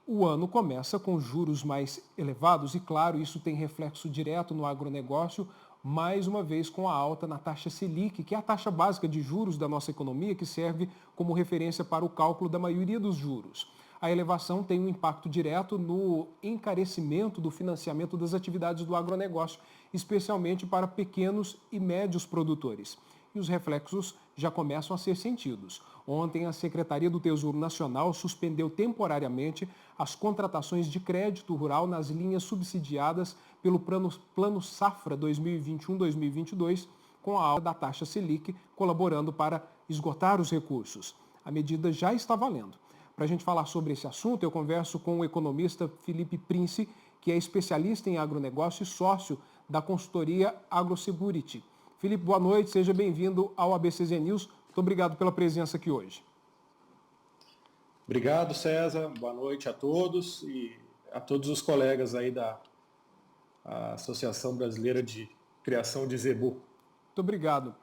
O ano começa com juros mais elevados e, claro, isso tem reflexo direto no agronegócio, mais uma vez com a alta na taxa Selic, que é a taxa básica de juros da nossa economia, que serve como referência para o cálculo da maioria dos juros. A elevação tem um impacto direto no encarecimento do financiamento das atividades do agronegócio, especialmente para pequenos e médios produtores. E os reflexos já começam a ser sentidos. Ontem, a Secretaria do Tesouro Nacional suspendeu temporariamente as contratações de crédito rural nas linhas subsidiadas pelo Plano Safra 2021-2022, com a alta da taxa Selic, colaborando para esgotar os recursos. A medida já está valendo. Para a gente falar sobre esse assunto, eu converso com o economista Felipe Prince, que é especialista em agronegócio e sócio da consultoria AgroSecurity. Felipe, boa noite, seja bem-vindo ao ABCZ News. Muito obrigado pela presença aqui hoje. Obrigado, César. Boa noite a todos e a todos os colegas aí da Associação Brasileira de Criação de Zebu. Muito obrigado.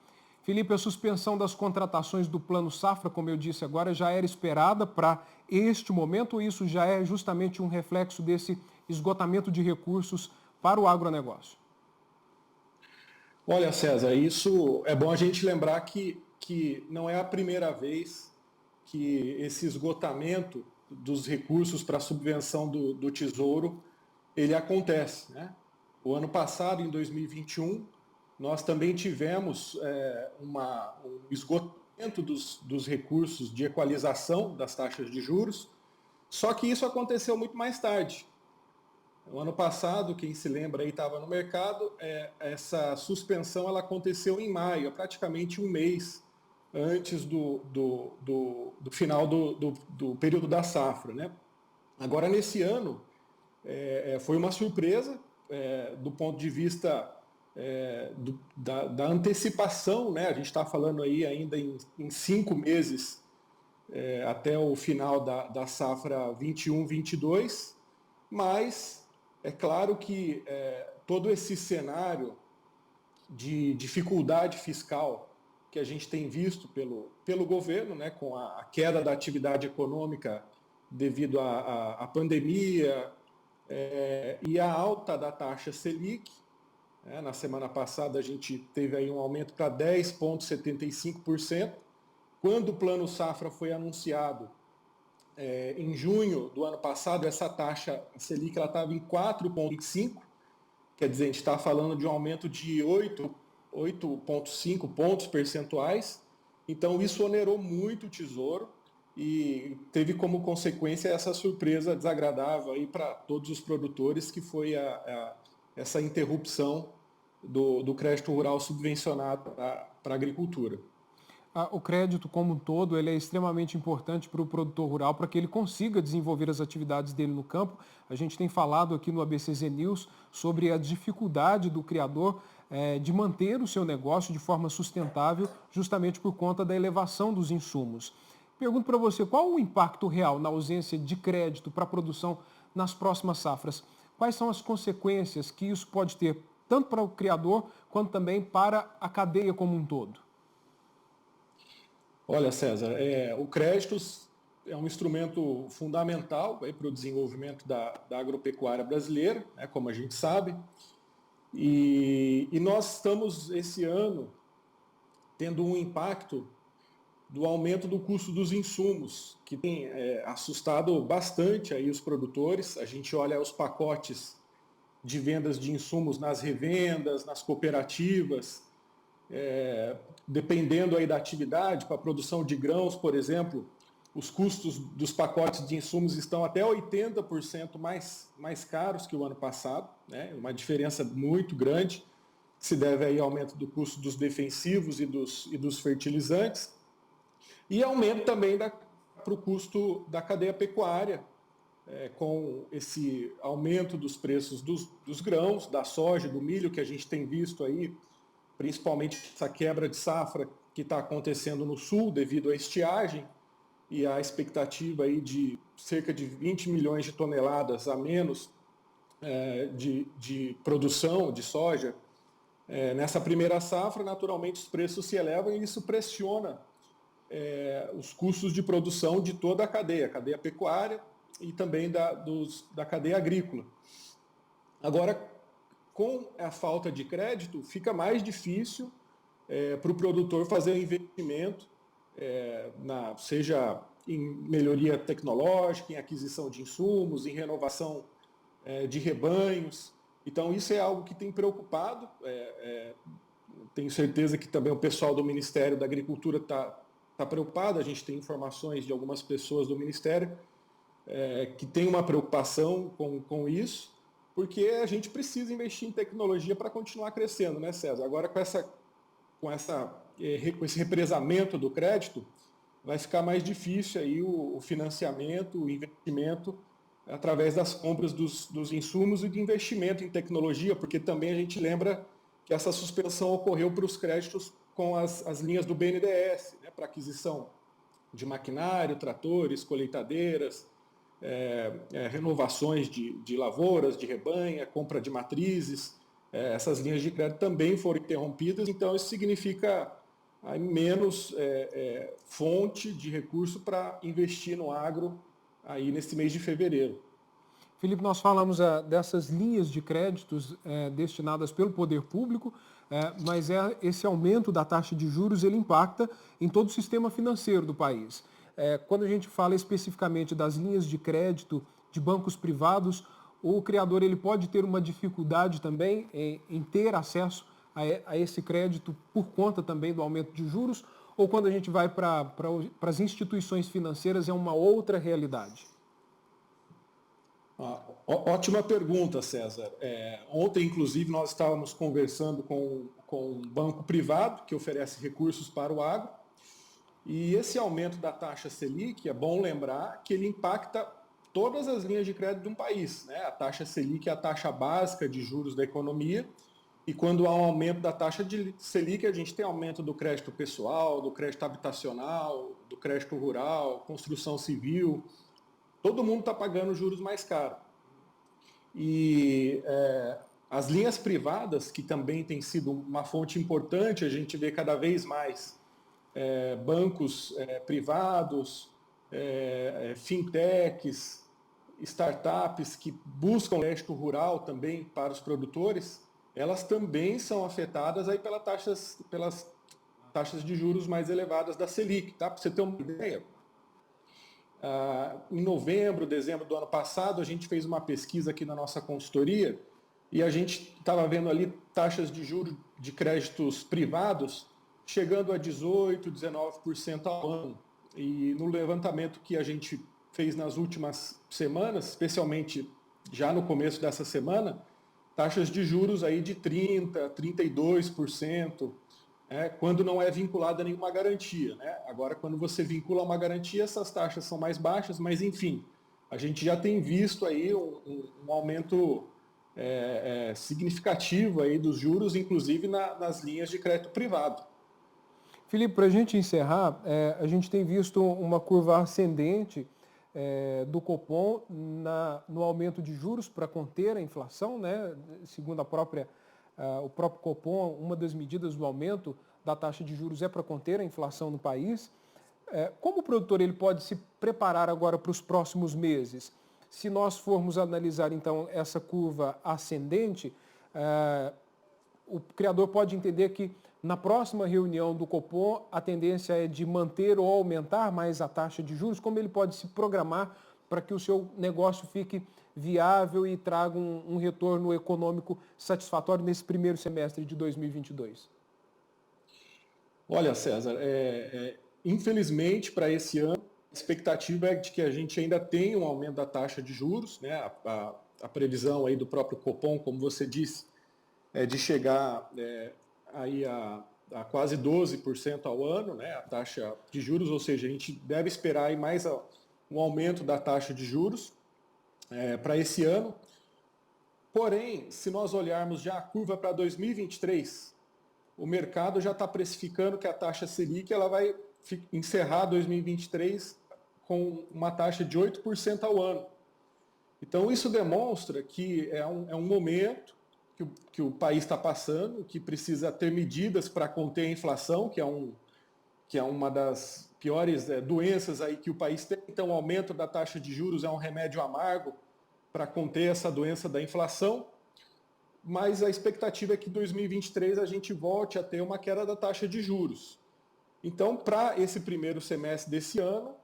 Felipe, a suspensão das contratações do Plano Safra, como eu disse agora, já era esperada para este momento ou isso já é justamente um reflexo desse esgotamento de recursos para o agronegócio? Olha, César, isso é bom a gente lembrar que não é a primeira vez que esse esgotamento dos recursos para a subvenção do Tesouro ele acontece, né? O ano passado, em 2021, nós também tivemos um esgotamento dos recursos de equalização das taxas de juros, só que isso aconteceu muito mais tarde. O ano passado, quem se lembra aí estava no mercado, essa suspensão ela aconteceu em maio, praticamente um mês antes do final do período da safra, né? Agora, nesse ano, foi uma surpresa do ponto de vista da antecipação, né? A gente está falando aí ainda em 5 meses até o final da safra 21-22, mas é claro que todo esse cenário de dificuldade fiscal que a gente tem visto pelo governo, né, com a queda da atividade econômica devido à pandemia e a alta da taxa Selic. Na semana passada a gente teve aí um aumento para 10,75%. Quando o Plano Safra foi anunciado, em junho do ano passado, essa taxa Selic estava em 4,5%, quer dizer, a gente está falando de um aumento de 8,5 pontos percentuais. Então, isso onerou muito o Tesouro e teve como consequência essa surpresa desagradável para todos os produtores, que foi essa interrupção do crédito rural subvencionado para a agricultura. O crédito como um todo ele é extremamente importante para o produtor rural, para que ele consiga desenvolver as atividades dele no campo. A gente tem falado aqui no ABCZ News sobre a dificuldade do criador de manter o seu negócio de forma sustentável, justamente por conta da elevação dos insumos. Pergunto para você, qual o impacto real na ausência de crédito para a produção nas próximas safras? Quais são as consequências que isso pode ter, tanto para o criador, quanto também para a cadeia como um todo? Olha, César, o crédito é um instrumento fundamental para o desenvolvimento da agropecuária brasileira, né, como a gente sabe, e nós estamos, esse ano, tendo um impacto do aumento do custo dos insumos, que tem assustado bastante aí os produtores. A gente olha os pacotes de vendas de insumos nas revendas, nas cooperativas, dependendo aí da atividade, para a produção de grãos, por exemplo, os custos dos pacotes de insumos estão até 80% mais caros que o ano passado, né? Uma diferença muito grande, que se deve aí ao aumento do custo dos defensivos e dos fertilizantes, e aumento também para o custo da cadeia pecuária, com esse aumento dos preços dos grãos, da soja, do milho, que a gente tem visto aí, principalmente essa quebra de safra que está acontecendo no sul devido à estiagem e a expectativa aí de cerca de 20 milhões de toneladas a menos de produção de soja. Nessa primeira safra, naturalmente, os preços se elevam e isso pressiona os custos de produção de toda a cadeia pecuária, e também da cadeia agrícola. Agora, com a falta de crédito, fica mais difícil para o produtor fazer um investimento, seja em melhoria tecnológica, em aquisição de insumos, em renovação de rebanhos. Então, isso é algo que tem preocupado. Tenho certeza que também o pessoal do Ministério da Agricultura está preocupado. A gente tem informações de algumas pessoas do Ministério que tem uma preocupação com isso, porque a gente precisa investir em tecnologia para continuar crescendo, né, César? Agora, com esse represamento do crédito, vai ficar mais difícil aí o financiamento, o investimento através das compras dos insumos e de investimento em tecnologia, porque também a gente lembra que essa suspensão ocorreu para os créditos com as linhas do BNDES, né, para aquisição de maquinário, tratores, colheitadeiras, renovações de lavouras, de rebanha, compra de matrizes. Essas linhas de crédito também foram interrompidas, então isso significa menos fonte de recurso para investir no agro aí nesse mês de fevereiro. Felipe, nós falamos dessas linhas de créditos destinadas pelo poder público, mas esse aumento da taxa de juros ele impacta em todo o sistema financeiro do país. Quando a gente fala especificamente das linhas de crédito de bancos privados, o criador ele pode ter uma dificuldade também em ter acesso a esse crédito por conta também do aumento de juros, ou quando a gente vai para as instituições financeiras é uma outra realidade? Ótima pergunta, César. Ontem, inclusive, nós estávamos conversando com um banco privado que oferece recursos para o agro, e esse aumento da taxa Selic, é bom lembrar que ele impacta todas as linhas de crédito de um país, né? A taxa Selic é a taxa básica de juros da economia, e quando há um aumento da taxa de Selic, a gente tem aumento do crédito pessoal, do crédito habitacional, do crédito rural, construção civil. Todo mundo está pagando juros mais caros. E as linhas privadas, que também tem sido uma fonte importante, a gente vê cada vez mais bancos privados, fintechs, startups que buscam crédito rural também para os produtores, elas também são afetadas aí pelas taxas de juros mais elevadas da Selic. Tá? Para você ter uma ideia, em novembro, dezembro do ano passado, a gente fez uma pesquisa aqui na nossa consultoria e a gente estava vendo ali taxas de juros de créditos privados chegando a 18%, 19% ao ano. E no levantamento que a gente fez nas últimas semanas, especialmente já no começo dessa semana, taxas de juros aí de 30%, 32%, quando não é vinculada a nenhuma garantia, né? Agora, quando você vincula uma garantia, essas taxas são mais baixas, mas enfim, a gente já tem visto aí um aumento significativo aí dos juros, inclusive nas linhas de crédito privado. Felipe, para a gente encerrar, a gente tem visto uma curva ascendente do Copom no aumento de juros para conter a inflação, né? Segundo o próprio Copom, uma das medidas do aumento da taxa de juros é para conter a inflação no país. Como o produtor ele pode se preparar agora para os próximos meses? Se nós formos analisar então essa curva ascendente, o criador pode entender que na próxima reunião do Copom a tendência é de manter ou aumentar mais a taxa de juros. Como ele pode se programar para que o seu negócio fique viável e traga um retorno econômico satisfatório nesse primeiro semestre de 2022? Olha, César, infelizmente para esse ano, a expectativa é de que a gente ainda tenha um aumento da taxa de juros, né? A previsão aí do próprio Copom, como você disse, é de chegar aí a quase 12% ao ano, né? A taxa de juros, ou seja, a gente deve esperar aí mais um aumento da taxa de juros para esse ano. Porém, se nós olharmos já a curva para 2023, o mercado já está precificando que a taxa Selic ela vai encerrar 2023 com uma taxa de 8% ao ano. Então, isso demonstra que é um momento que o país está passando, que precisa ter medidas para conter a inflação, que é uma das piores doenças aí que o país tem. Então, o aumento da taxa de juros é um remédio amargo para conter essa doença da inflação. Mas a expectativa é que em 2023 a gente volte a ter uma queda da taxa de juros. Então, para esse primeiro semestre desse ano,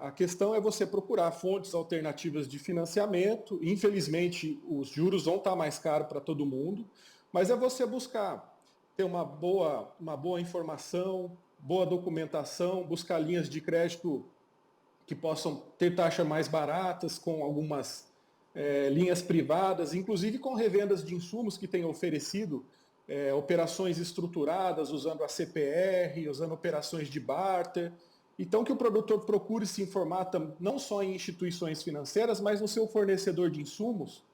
a questão é você procurar fontes alternativas de financiamento. Infelizmente, os juros vão estar mais caros para todo mundo, mas é você buscar ter uma boa informação, boa documentação, buscar linhas de crédito que possam ter taxas mais baratas, com algumas linhas privadas, inclusive com revendas de insumos que têm oferecido operações estruturadas, usando a CPR, usando operações de barter. Então, que o produtor procure se informar não só em instituições financeiras, mas no seu fornecedor de insumos,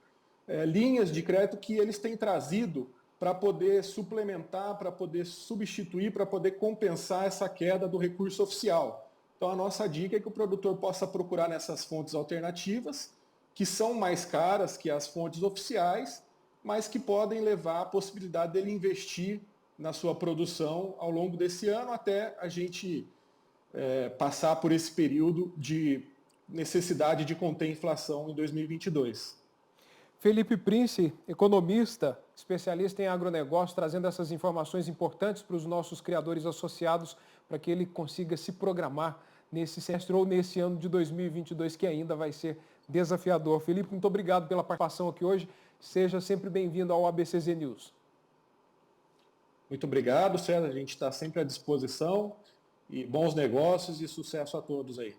linhas de crédito que eles têm trazido para poder suplementar, para poder substituir, para poder compensar essa queda do recurso oficial. Então, a nossa dica é que o produtor possa procurar nessas fontes alternativas, que são mais caras que as fontes oficiais, mas que podem levar à possibilidade dele investir na sua produção ao longo desse ano, até a gente passar por esse período de necessidade de conter a inflação em 2022. Felipe Prince, economista, especialista em agronegócio, trazendo essas informações importantes para os nossos criadores associados, para que ele consiga se programar nesse semestre ou nesse ano de 2022, que ainda vai ser desafiador. Felipe, muito obrigado pela participação aqui hoje. Seja sempre bem-vindo ao ABCZ News. Muito obrigado, César. A gente está sempre à disposição. E bons negócios e sucesso a todos aí.